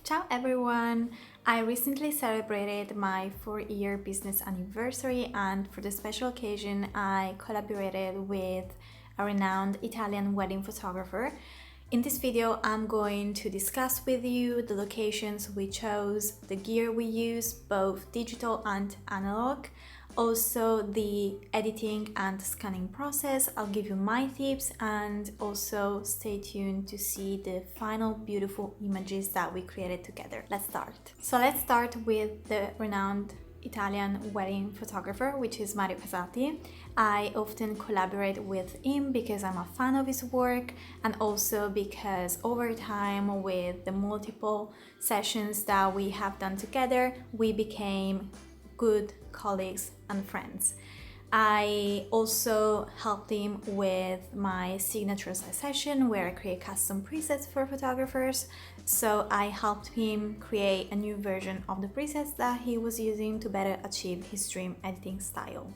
Ciao everyone! I recently celebrated my 4-year business anniversary, and for the special occasion I collaborated with a renowned Italian wedding photographer. In this video I'm going to discuss with you the locations we chose, the gear we use, both digital and analog, also the editing and scanning process. I'll give you my tips, and also stay tuned to see the final beautiful images that we created together. Let's start. So let's start with the renowned Italian wedding photographer, which is Mario Casati. I often collaborate with him because I'm a fan of his work, and also because over time, with the multiple sessions that we have done together, we became good colleagues and friends. I also helped him with my signature session where I create custom presets for photographers. So I helped him create a new version of the presets that he was using to better achieve his dream editing style.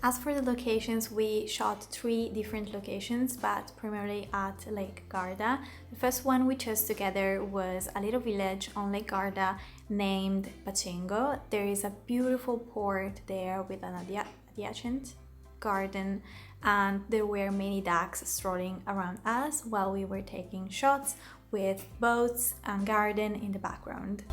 As for the locations, we shot 3 different locations, but primarily at Lake Garda. The first one we chose together was a little village on Lake Garda named Pacengo. There is a beautiful port there with an adjacent garden, and there were many ducks strolling around us while we were taking shots with boats and garden in the background.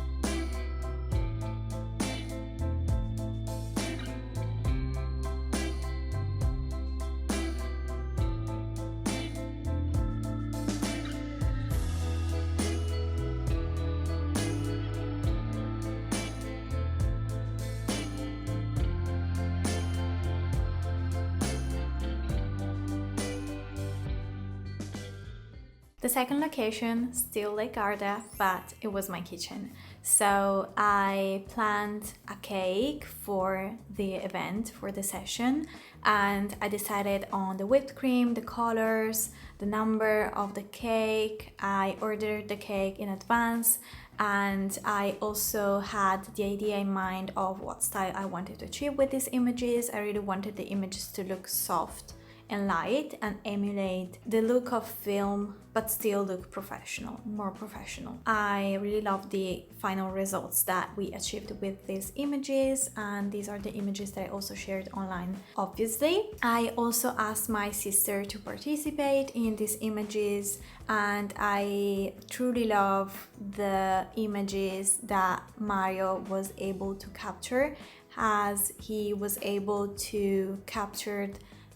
The second location, still Lake Garda, but it was my kitchen. So I planned a cake for the event, for the session, and I decided on the whipped cream, the colors, the number of the cake. I ordered the cake in advance, and I also had the idea in mind of what style I wanted to achieve with these images. I really wanted the images to look soft and light and emulate the look of film, but still look professional, more professional. I really love the final results that we achieved with these images, and these are the images that I also shared online. Obviously, I also asked my sister to participate in these images, and I truly love the images that Mario was able to capture, as he was able to capture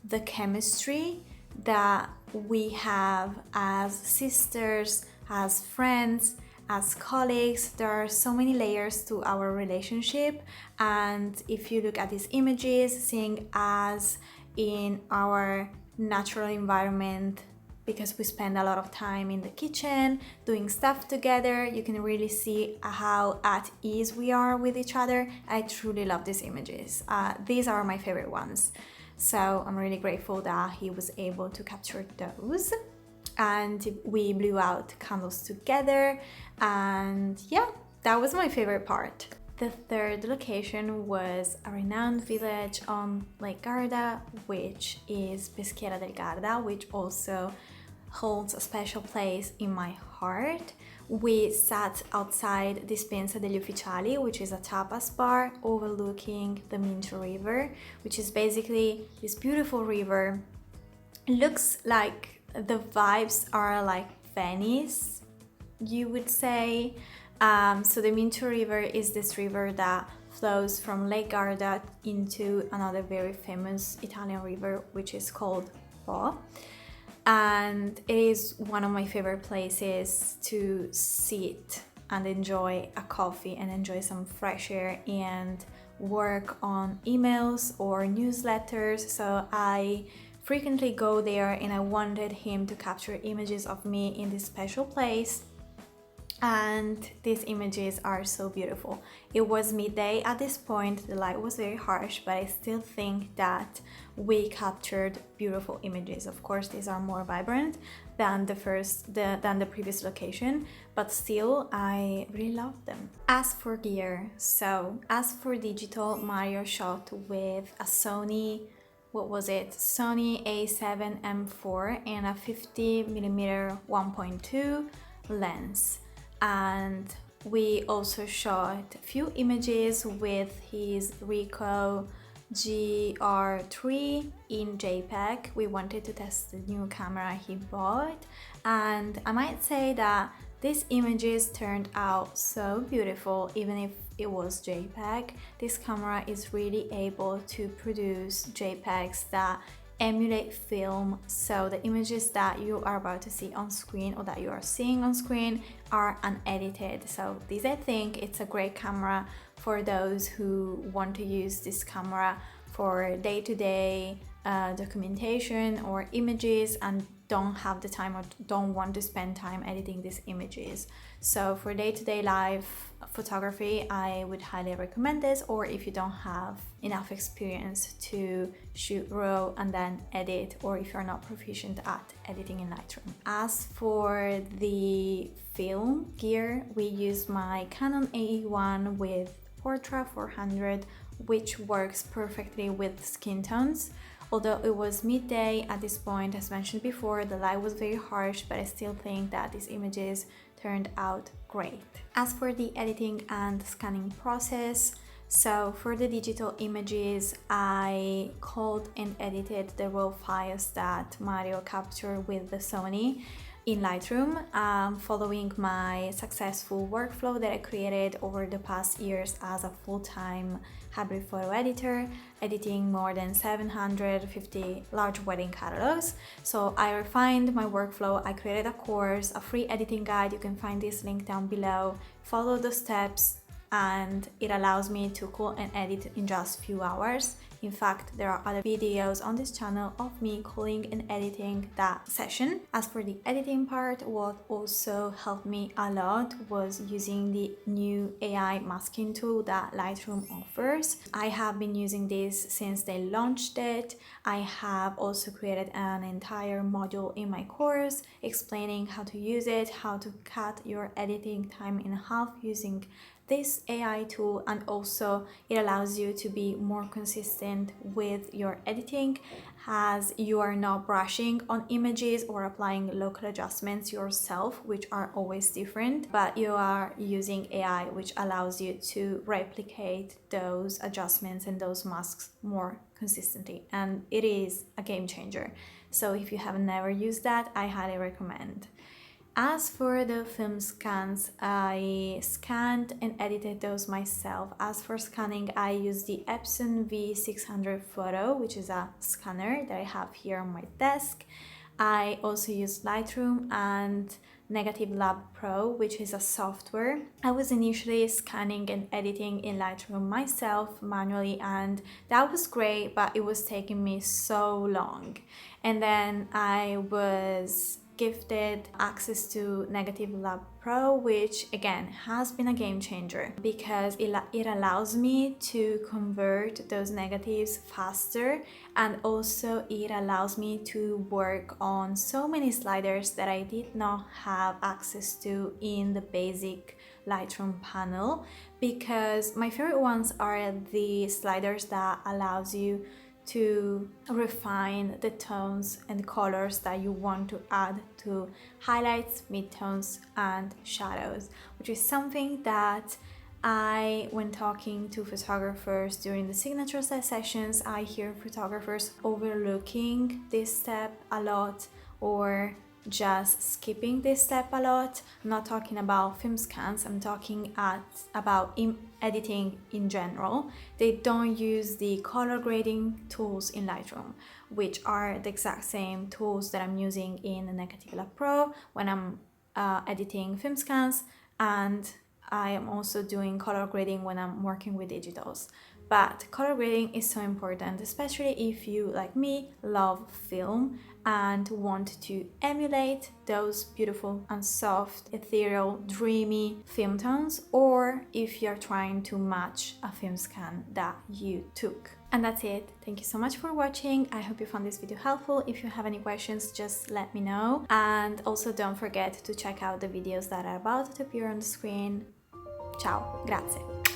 the chemistry that we have as sisters, as friends, as colleagues. There are so many layers to our relationship, and if you look at these images, seeing us in our natural environment, because we spend a lot of time in the kitchen doing stuff together, you can really see how at ease we are with each other. I truly love these images. These are my favorite ones. So I'm really grateful that he was able to capture those, and we blew out candles together, and yeah, that was my favorite part. The third location was a renowned village on Lake Garda, which is Peschiera del Garda, which also holds a special place in my heart. We sat outside Dispensa degli Ufficiali, which is a tapas bar overlooking the Mincio River, which is basically this beautiful river. It looks like the vibes are like Venice, you would say. So the Mincio River is this river that flows from Lake Garda into another very famous Italian river, which is called Po. And it is one of my favorite places to sit and enjoy a coffee and enjoy some fresh air and work on emails or newsletters. So I frequently go there, and I wanted him to capture images of me in this special place. And these images are so beautiful. It was midday at this point, the light was very harsh, but I still think that we captured beautiful images. Of course, these are more vibrant than the previous location, but still I really love them. As for gear, as for digital, Mario shot with a Sony A7M4 and a 50mm 1.2 lens. And We also shot a few images with his Ricoh GR3 in JPEG. We wanted to test the new camera he bought, and I might say that these images turned out so beautiful even if it was JPEG. This camera is really able to produce JPEGs that emulate film, so the images that you are about to see on screen or that you are seeing on screen are unedited. So this, I think it's a great camera for those who want to use this camera for day-to-day documentation or images and don't have the time or don't want to spend time editing these images. So for day-to-day life photography, I would highly recommend this, or if you don't have enough experience to shoot RAW and then edit, or if you're not proficient at editing in Lightroom. As for the film gear, we use my Canon AE1 with Portra 400, which works perfectly with skin tones. Although it was midday at this point, as mentioned before, the light was very harsh, but I still think that these images turned out great. As for the editing and scanning process, so for the digital images, I culled and edited the raw files that Mario captured with the Sony in Lightroom, following my successful workflow that I created over the past years as a full-time hybrid photo editor, editing more than 750 large wedding catalogs. So I refined my workflow. I created a course, a free editing guide. You can find this link down below. Follow the steps and it allows me to cull and edit in just a few hours. In fact, there are other videos on this channel of me culling and editing that session. As for the editing part, what also helped me a lot was using the new AI masking tool that Lightroom offers. I have been using this since they launched it. I have also created an entire module in my course explaining how to use it, how to cut your editing time in half using this AI tool, and also it allows you to be more consistent with your editing as you are not brushing on images or applying local adjustments yourself, which are always different, but you are using AI, which allows you to replicate those adjustments and those masks more consistently, and it is a game changer. So if you have never used that, I highly recommend. As for the film scans, I scanned and edited those myself. As for scanning, I used the Epson V600 Photo, which is a scanner that I have here on my desk. I also used Lightroom and Negative Lab Pro, which is a software. I was initially scanning and editing in Lightroom myself manually, and that was great, but it was taking me so long. And then I was gifted access to Negative Lab Pro, which again has been a game changer because it allows me to convert those negatives faster, and also it allows me to work on so many sliders that I did not have access to in the basic Lightroom panel, because my favorite ones are the sliders that allows you to refine the tones and colors that you want to add to highlights, midtones, and shadows, which is something that when talking to photographers during the signature sessions, I hear photographers overlooking this step a lot or just skipping this step a lot. I'm not talking about film scans, I'm talking about editing in general. They don't use the color grading tools in Lightroom, which are the exact same tools that I'm using in the Negative Lab Pro when I'm editing film scans, and I am also doing color grading when I'm working with digitals. But color grading is so important, especially if you, like me, love film and want to emulate those beautiful and soft, ethereal, dreamy film tones, or if you're trying to match a film scan that you took. And that's it. Thank you so much for watching. I hope you found this video helpful. If you have any questions, just let me know. And also don't forget to check out the videos that are about to appear on the screen. Ciao, grazie.